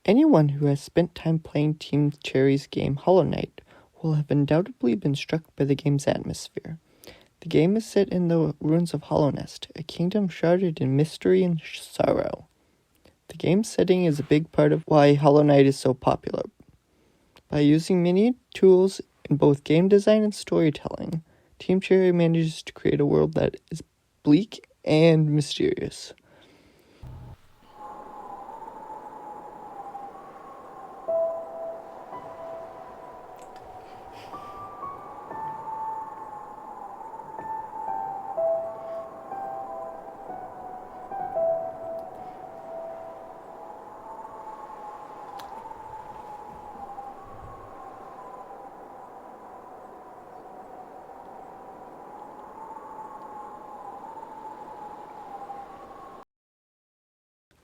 Anyone who has spent time playing Team Cherry's game Hollow Knight will have undoubtedly been struck by the game's atmosphere. The game is set in the ruins of Hallownest, a kingdom shrouded in mystery and sorrow. The game's setting is a big part of why Hollow Knight is so popular. By using many tools in both game design and storytelling, Team Cherry manages to create a world that is bleak and mysterious.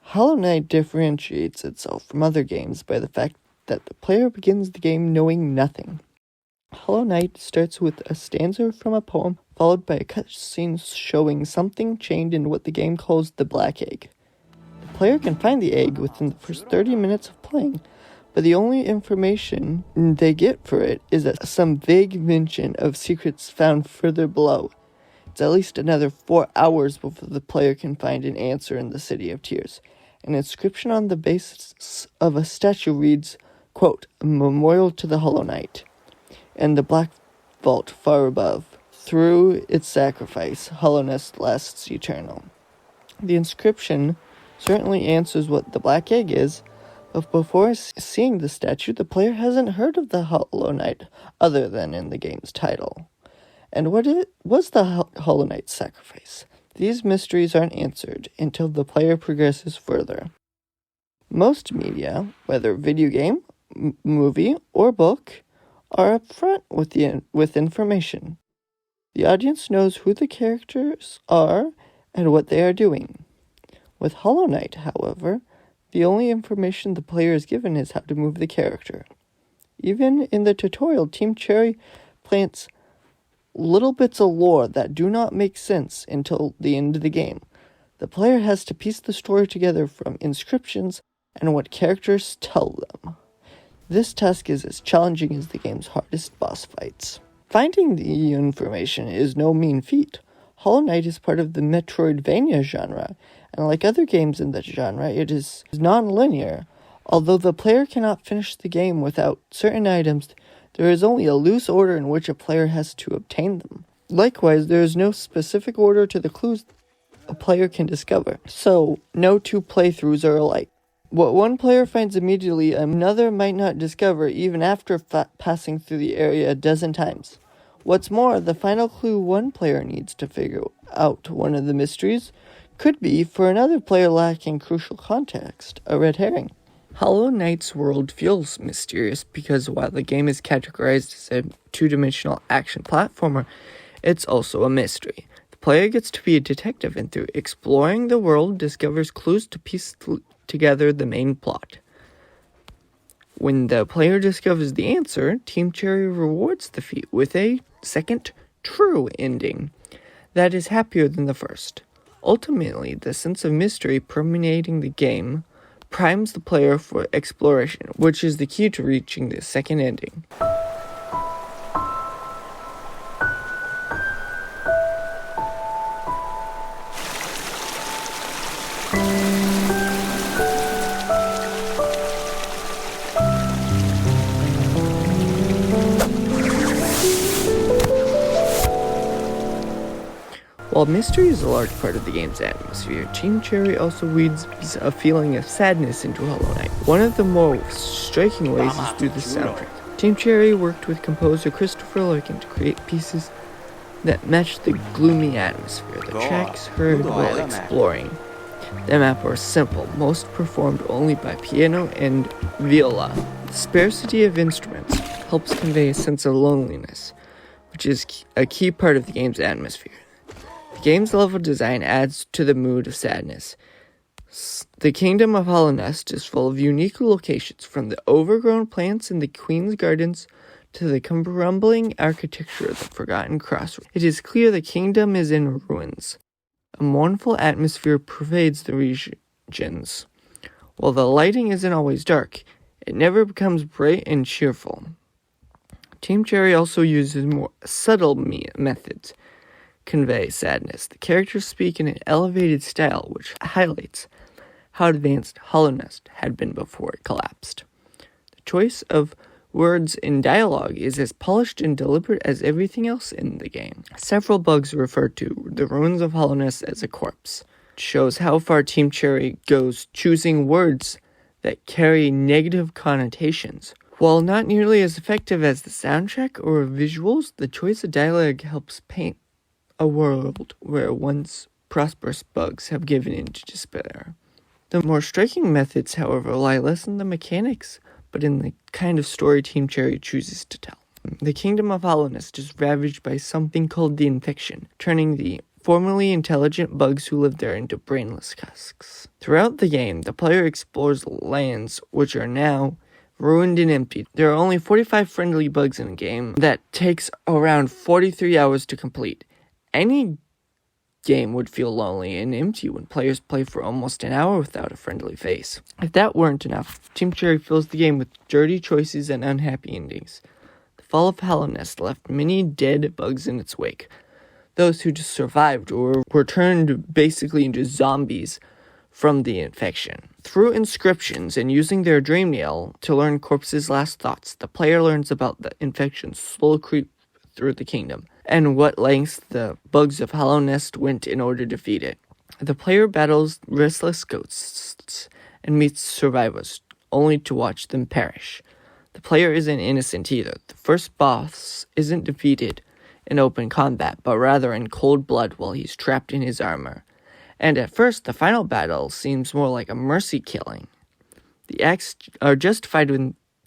Hollow Knight differentiates itself from other games by the fact that the player begins the game knowing nothing. Hollow Knight starts with a stanza from a poem, followed by a cutscene showing something chained in what the game calls the Black Egg. The player can find the egg within the first 30 minutes of playing, but the only information they get for it is some vague mention of secrets found further below. It's at least another 4 hours before the player can find an answer in the City of Tears. An inscription on the base of a statue reads, quote, "A memorial to the Hollow Knight," and the black vault far above. Through its sacrifice, Hallownest lasts eternal. The inscription certainly answers what the Black Egg is, but before seeing the statue, the player hasn't heard of the Hollow Knight other than in the game's title. And what was the Hollow Knight's sacrifice? These mysteries aren't answered until the player progresses further. Most media, whether video game, movie, or book, are upfront with information. The audience knows who the characters are and what they are doing. With Hollow Knight, however, the only information the player is given is how to move the character. Even in the tutorial, Team Cherry plants little bits of lore that do not make sense until the end of the game. The player has to piece the story together from inscriptions and what characters tell them. This task is as challenging as the game's hardest boss fights. Finding the information is no mean feat. Hollow Knight is part of the Metroidvania genre, and like other games in the genre, it is non-linear. Although the player cannot finish the game without certain items, there is only a loose order in which a player has to obtain them. Likewise, there is no specific order to the clues a player can discover, so no two playthroughs are alike. What one player finds immediately, another might not discover even after passing through the area a dozen times. What's more, the final clue one player needs to figure out one of the mysteries could be, for another player lacking crucial context, a red herring. Hollow Knight's world feels mysterious because while the game is categorized as a two-dimensional action platformer, it's also a mystery. The player gets to be a detective and through exploring the world discovers clues to piece together the main plot. When the player discovers the answer, Team Cherry rewards the feat with a second true ending that is happier than the first. Ultimately, the sense of mystery permeating the game primes the player for exploration, which is the key to reaching the second ending. While mystery is a large part of the game's atmosphere, Team Cherry also weaves a feeling of sadness into Hollow Knight. One of the most striking ways is through the soundtrack. Team Cherry worked with composer Christopher Larkin to create pieces that match the gloomy atmosphere. The tracks heard while exploring the map are simple, most performed only by piano and viola. The sparsity of instruments helps convey a sense of loneliness, which is a key part of the game's atmosphere. The game's level design adds to the mood of sadness. The Kingdom of Hallownest is full of unique locations, from the overgrown plants in the Queen's Gardens to the crumbling architecture of the Forgotten Crossroads. It is clear the kingdom is in ruins. A mournful atmosphere pervades the regions. While the lighting isn't always dark, it never becomes bright and cheerful. Team Cherry also uses more subtle methods to convey sadness. The characters speak in an elevated style, which highlights how advanced Hollow Nest had been before it collapsed. The choice of words in dialogue is as polished and deliberate as everything else in the game. Several bugs refer to the ruins of Hollow Nest as a corpse. It shows how far Team Cherry goes choosing words that carry negative connotations. While not nearly as effective as the soundtrack or visuals, the choice of dialogue helps paint a world where once prosperous bugs have given in to despair. The more striking methods, however, lie less in the mechanics, but in the kind of story Team Cherry chooses to tell. The kingdom of Hollow Nest is ravaged by something called the Infection, turning the formerly intelligent bugs who live there into brainless husks. Throughout the game, the player explores lands which are now ruined and empty. There are only 45 friendly bugs in the game that takes around 43 hours to complete. Any game would feel lonely and empty when players play for almost an hour without a friendly face. If that weren't enough, Team Cherry fills the game with dirty choices and unhappy endings. The fall of Hollow Nest left many dead bugs in its wake. Those who just survived or were turned basically into zombies from the infection. Through inscriptions and using their dream nail to learn corpses' last thoughts, the player learns about the infection's slow creep through the kingdom, and what lengths the bugs of Hollow Nest went in order to defeat it. The player battles restless ghosts and meets survivors, only to watch them perish. The player isn't innocent either. The first boss isn't defeated in open combat, but rather in cold blood while he's trapped in his armor. And at first, the final battle seems more like a mercy killing. The acts are justified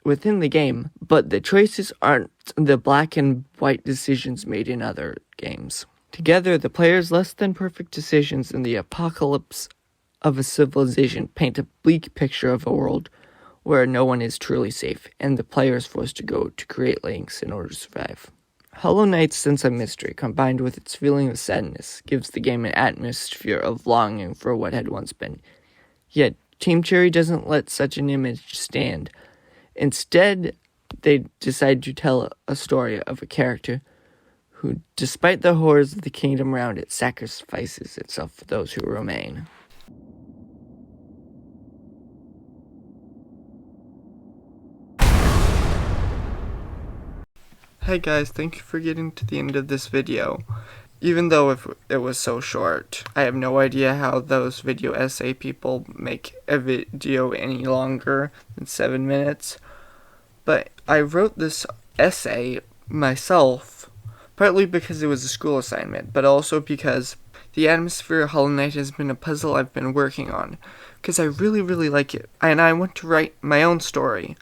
within the game, but the choices aren't the black and white decisions made in other games. Together, the player's less than perfect decisions in the apocalypse of a civilization paint a bleak picture of a world where no one is truly safe, and the player is forced to go to great lengths in order to survive. Hollow Knight's sense of mystery, combined with its feeling of sadness, gives the game an atmosphere of longing for what had once been. Yet, Team Cherry doesn't let such an image stand. Instead, they decide to tell a story of a character who, despite the horrors of the kingdom around it, sacrifices itself for those who remain. Hey guys, thank you for getting to the end of this video. Even though it was so short, I have no idea how those video essay people make a video any longer than 7 minutes. But I wrote this essay myself, partly because it was a school assignment, but also because the atmosphere of Hollow Knight has been a puzzle I've been working on, because I really, really like it. And I want to write my own story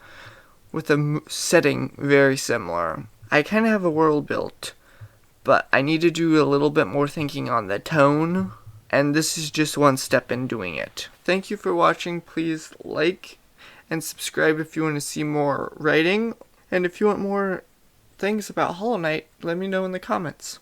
with a setting very similar. I kind of have a world built, but I need to do a little bit more thinking on the tone, and this is just one step in doing it. Thank you for watching. Please like and subscribe if you want to see more writing, and if you want more things about Hollow Knight, let me know in the comments.